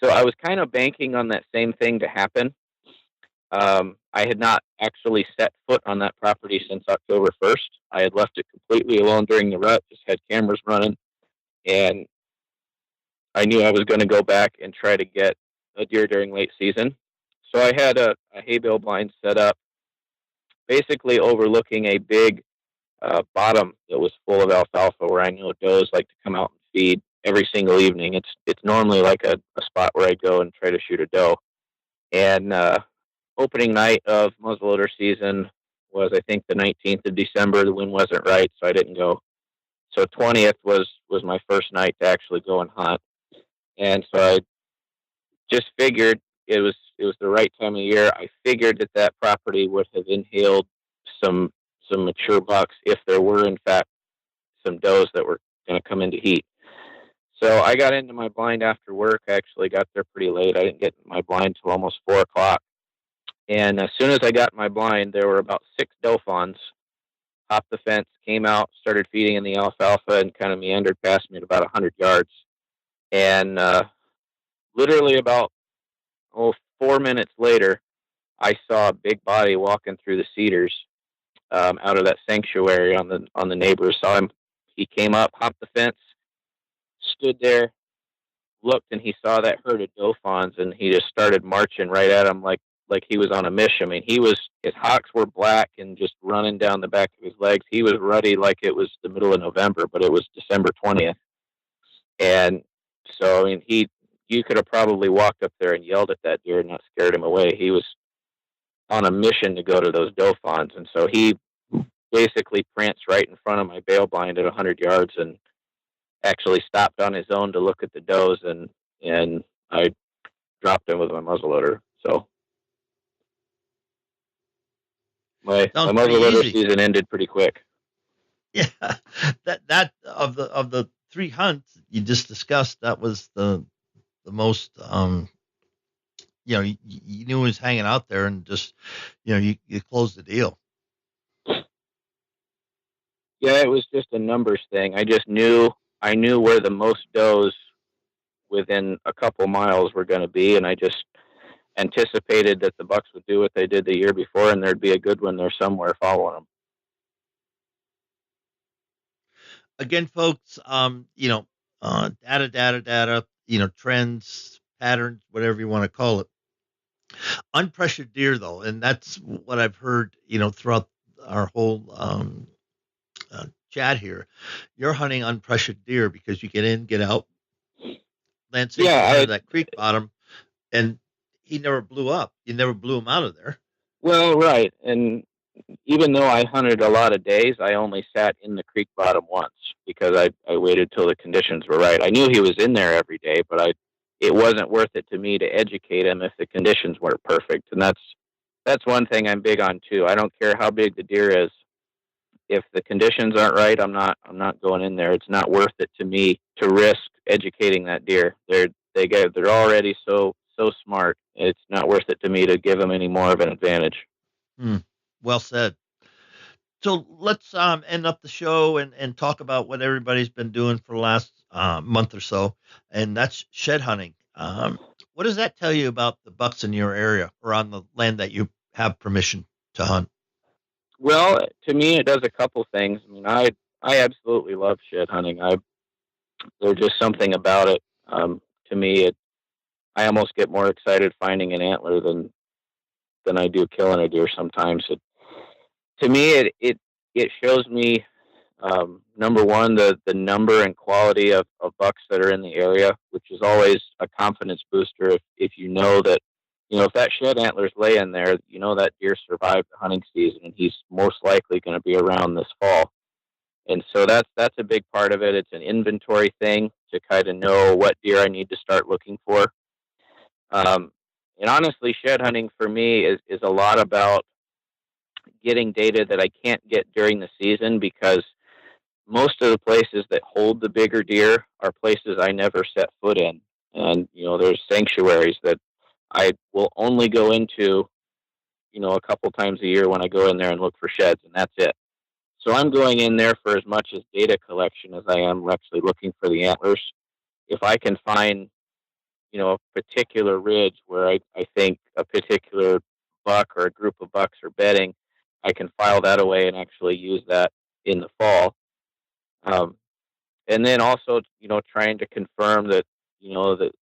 So I was kind of banking on that same thing to happen. I had not actually set foot on that property since October 1st. I had left it completely alone during the rut, just had cameras running, and I knew I was going to go back and try to get a deer during late season. So I had a hay bale blind set up, basically overlooking a big bottom that was full of alfalfa, where I know does like to come out and feed every single evening. It's normally like a spot where I go and try to shoot a doe. And opening night of muzzleloader season was, I think, the 19th of December. The wind wasn't right, so I didn't go. So 20th was my first night to actually go and hunt. And so I just figured it was the right time of year. I figured that property would have inhaled some mature bucks if there were, in fact, some does that were going to come into heat. So I got into my blind after work. I actually got there pretty late. I didn't get in my blind till almost 4 o'clock. And as soon as I got in my blind, there were about 6 doe fawns, hopped the fence, came out, started feeding in the alfalfa, and kind of meandered past me at about 100 yards. And literally about 4 minutes later, I saw a big body walking through the cedars out of that sanctuary on the neighbors. Saw him. He came up, hopped the fence, stood there, looked, and he saw that herd of doe fawns, and he just started marching right at him like he was on a mission. I mean, his hocks were black and just running down the back of his legs. He was ruddy like it was the middle of November, but it was December 20th. And so, I mean, you could have probably walked up there and yelled at that deer and not scared him away. He was on a mission to go to those doe fawns. And so he basically pranced right in front of my bale blind at 100 yards and actually stopped on his own to look at the does, and I dropped him with my muzzleloader. So my muzzleloader season ended pretty quick. Yeah, that of the 3 hunts you just discussed, that was the most you knew he was hanging out there, and just you closed the deal. Yeah, it was just a numbers thing. I knew where the most does within a couple miles were going to be, and I just anticipated that the bucks would do what they did the year before, and there'd be a good one there somewhere following them. Again, folks, data, trends, patterns, whatever you want to call it. Unpressured deer, though, and that's what I've heard, throughout our whole chat here. You're hunting unpressured deer because you get in, get out, Lance, that creek bottom, and he never blew up. You never blew him out of there. Well, right, and even though I hunted a lot of days, I only sat in the creek bottom once because I waited till the conditions were right. I knew he was in there every day, but it wasn't worth it to me to educate him if the conditions weren't perfect. And that's one thing I'm big on too. I don't care how big the deer is. If the conditions aren't right, I'm not going in there. It's not worth it to me to risk educating that deer. They're already so smart. It's not worth it to me to give them any more of an advantage. Well said. So let's end up the show and talk about what everybody's been doing for the last month or so, and that's shed hunting. What does that tell you about the bucks in your area or on the land that you have permission to hunt? Well, to me, it does a couple things. I mean, I absolutely love shed hunting. There's just something about it. To me, I almost get more excited finding an antler than I do killing a deer. Sometimes, to me, it shows me number one, the number and quality of bucks that are in the area, which is always a confidence booster. If you know that, if that shed antler's laying there, that deer survived the hunting season and he's most likely going to be around this fall. And so that's a big part of it. It's an inventory thing to kind of know what deer I need to start looking for. And honestly, shed hunting for me is a lot about getting data that I can't get during the season, because most of the places that hold the bigger deer are places I never set foot in. And, there's sanctuaries that I will only go into, a couple times a year when I go in there and look for sheds, and that's it. So I'm going in there for as much as data collection as I am actually looking for the antlers. If I can find, a particular ridge where I think a particular buck or a group of bucks are bedding, I can file that away and actually use that in the fall. And then also, trying to confirm that, that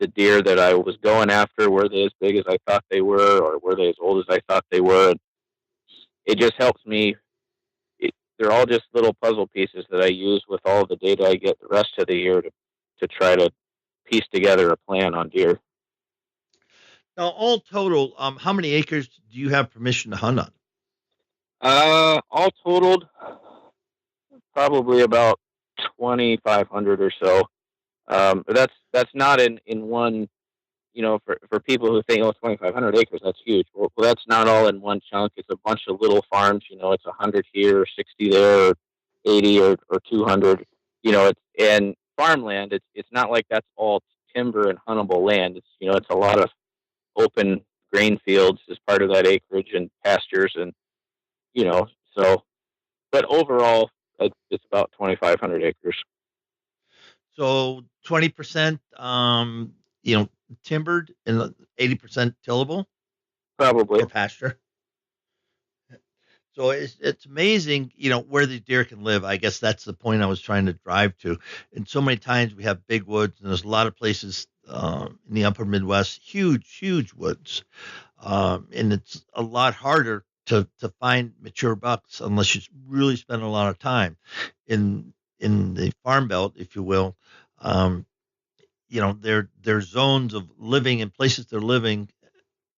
the deer that I was going after, were they as big as I thought they were, or were they as old as I thought they were? And it just helps me. They're all just little puzzle pieces that I use with all the data I get the rest of the year to try to piece together a plan on deer. Now, all total, how many acres do you have permission to hunt on? All totaled, probably about 2,500 or so. But that's not in one, for people who think, 2,500 acres, that's huge. Well, that's not all in one chunk. It's a bunch of little farms. It's 100 here, or 60 there, or 80 or 200. And farmland. It's not like that's all timber and huntable land. It's a lot of open grain fields as part of that acreage, and pastures, and so. But overall, it's about 2,500 acres. So 20%, timbered, and 80% tillable? Probably. Or pasture. So it's amazing, where the deer can live. I guess that's the point I was trying to drive to. And so many times we have big woods, and there's a lot of places in the upper Midwest, huge woods. And it's a lot harder to find mature bucks unless you really spend a lot of time in the farm belt, if you will. Their zones of living and places they're living,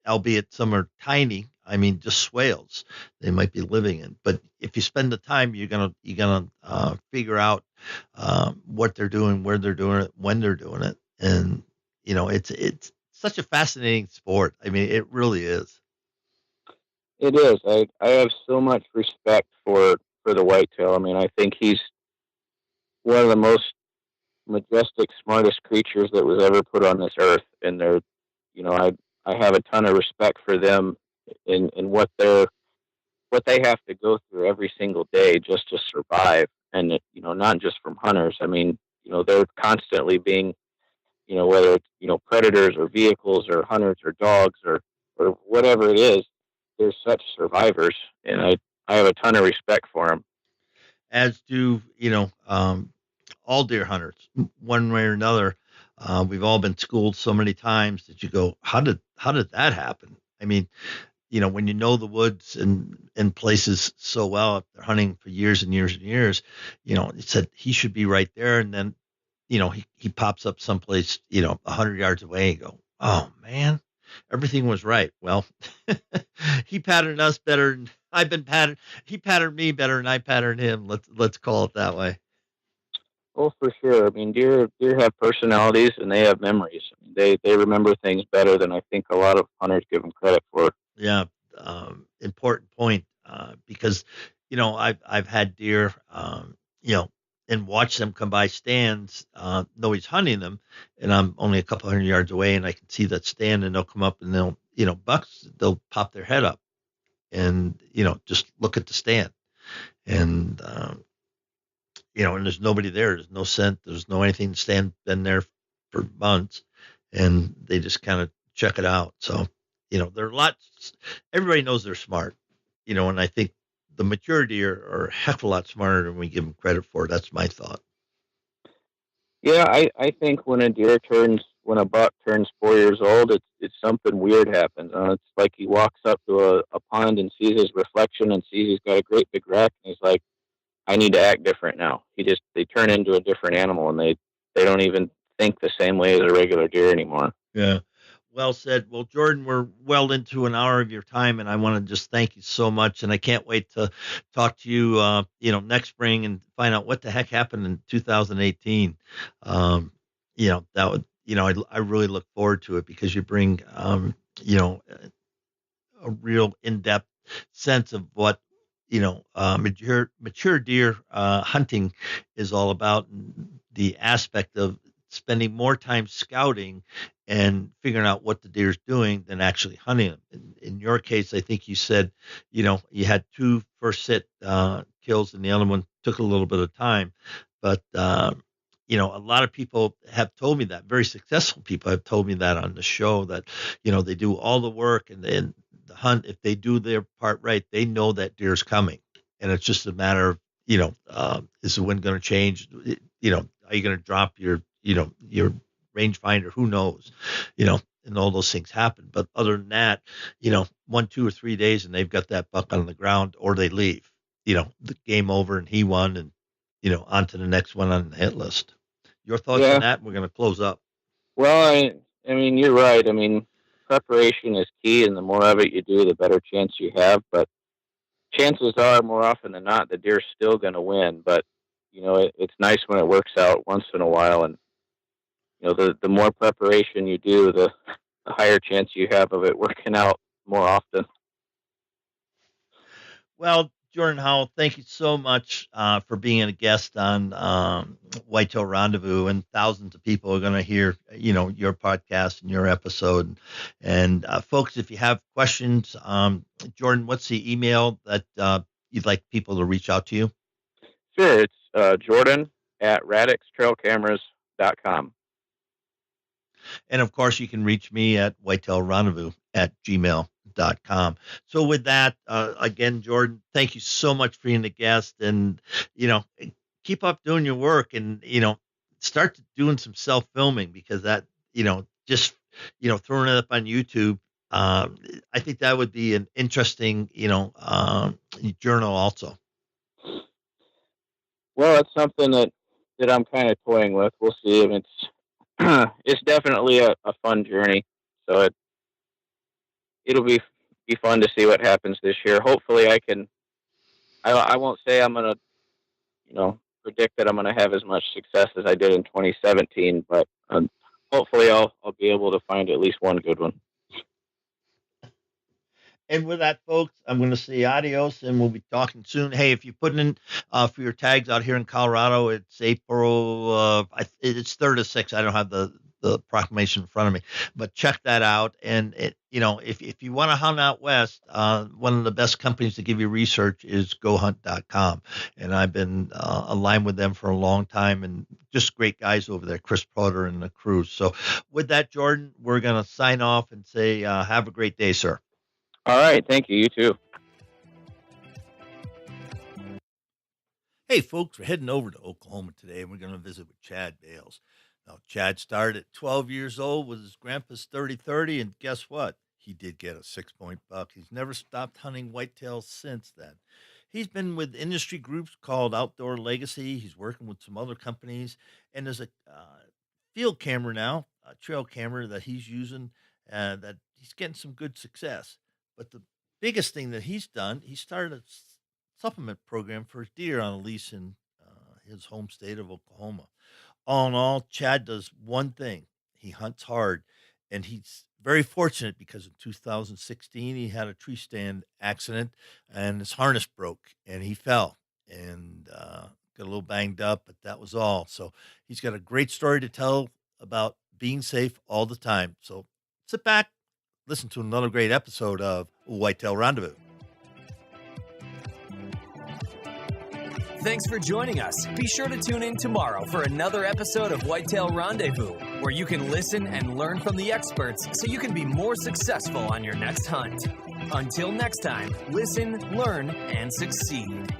albeit some are tiny. I mean, just swales they might be living in. But if you spend the time, you're gonna figure out what they're doing, where they're doing it, when they're doing it, and it's such a fascinating sport. I mean, it really is. It is. I have so much respect for the whitetail. I mean, I think he's one of the most majestic, smartest creatures that was ever put on this earth. And I have a ton of respect for them in what they have to go through every single day just to survive. And not just from hunters. I mean, they're constantly being, whether it's predators or vehicles or hunters or dogs or whatever it is, they're such survivors, and I have a ton of respect for them. As do all deer hunters, one way or another. We've all been schooled so many times that you go, how did that happen? I mean, when you know the woods and places so well, if they're hunting for years and years and years, it said he should be right there, and then he pops up someplace 100 yards away, and you go, oh man, everything was right. Well, he patterned us better I've been patterned. He patterned me better than I patterned him. Let's call it that way. Oh, for sure. I mean, deer have personalities and they have memories. I mean, they remember things better than I think a lot of hunters give them credit for. Yeah, important point. Because I've had deer, and watch them come by stands. Know he's hunting them, and I'm only a couple hundred yards away, and I can see that stand, and they'll come up and they'll bucks. They'll pop their head up and just look at the stand, and and there's nobody there. There's no scent. There's no anything. The stand been there for months, and they just kind of check it out. So, there are lots. Everybody knows they're smart, and I think the maturity are a heck of a lot smarter than we give them credit for. That's my thought. Yeah, I think when a buck turns 4 years old, it's something weird happens. It's like he walks up to a pond and sees his reflection and sees he's got a great big rack, and he's like, I need to act different now. They turn into a different animal, and they don't even think the same way as a regular deer anymore. Yeah. Well said. Well, Jordon, we're well into an hour of your time, and I want to just thank you so much. And I can't wait to talk to you, next spring and find out what the heck happened in 2018. That would, I really look forward to it because you bring, a real in-depth sense of what mature deer hunting is all about, and the aspect of spending more time scouting and figuring out what the deer's doing than actually hunting them. In your case, I think you said, you had two first sit kills, and the other one took a little bit of time, but a lot of people have told me that. Very successful people have told me that on the show, that they do all the work, and then the hunt, if they do their part right, they know that deer's coming, and it's just a matter of is the wind going to change? Are you going to drop your rangefinder? Who knows? And all those things happen. But other than that, 1, 2, or 3 days, and they've got that buck on the ground, or they leave. The game over, and he won, and on to the next one on the hit list. Your thoughts on that? We're going to close up. Well, I mean, you're right. I mean, preparation is key, and the more of it you do, the better chance you have. But chances are, more often than not, the deer's still going to win. But it's nice when it works out once in a while, and the more preparation you do, the higher chance you have of it working out more often. Well, Jordon Howell, thank you so much for being a guest on Whitetail Rendezvous, and thousands of people are going to hear, your podcast and your episode. And folks, if you have questions, Jordon, what's the email that you'd like people to reach out to you? Sure, it's Jordon at radixtrailcameras.com. And of course, you can reach me at whitetailrendezvous@gmail.com. So with that, again, Jordon, thank you so much for being a guest, and, keep up doing your work, and, start doing some self-filming, because that, just, throwing it up on YouTube, I think that would be an interesting, journal also. Well, it's something that I'm kind of toying with. We'll see. I mean, it's definitely a fun journey. So it'll be fun to see what happens this year. Hopefully I won't say I'm going to, predict that I'm going to have as much success as I did in 2017, but hopefully I'll be able to find at least one good one. And with that, folks, I'm going to say adios, and we'll be talking soon. Hey, if you're putting in for your tags out here in Colorado, it's April, it's 3rd to 6th. I don't have the proclamation in front of me, but check that out. And if you want to hunt out west, one of the best companies to give you research is GoHunt.com, and I've been aligned with them for a long time, and just great guys over there, Chris Proder and the crew. So with that, Jordon, we're going to sign off and say have a great day, sir. All right. Thank you. You too. Hey, folks, we're heading over to Oklahoma today, and we're going to visit with Chad Bales. Now, Chad started at 12 years old with his grandpa's 30-30, and guess what? He did get a 6-point buck. He's never stopped hunting whitetails since then. He's been with industry groups called Outdoor Legacy. He's working with some other companies, and there's a field camera now, a trail camera that he's using, that he's getting some good success. But the biggest thing that he's done, he started a supplement program for deer on a lease in his home state of Oklahoma. All in all, Chad does one thing. He hunts hard, and he's very fortunate because in 2016 he had a tree stand accident and his harness broke and he fell and got a little banged up, but that was all. So he's got a great story to tell about being safe all the time. So sit back, listen to another great episode of Whitetail Rendezvous. Thanks for joining us. Be sure to tune in tomorrow for another episode of Whitetail Rendezvous, where you can listen and learn from the experts so you can be more successful on your next hunt. Until next time, listen, learn, and succeed.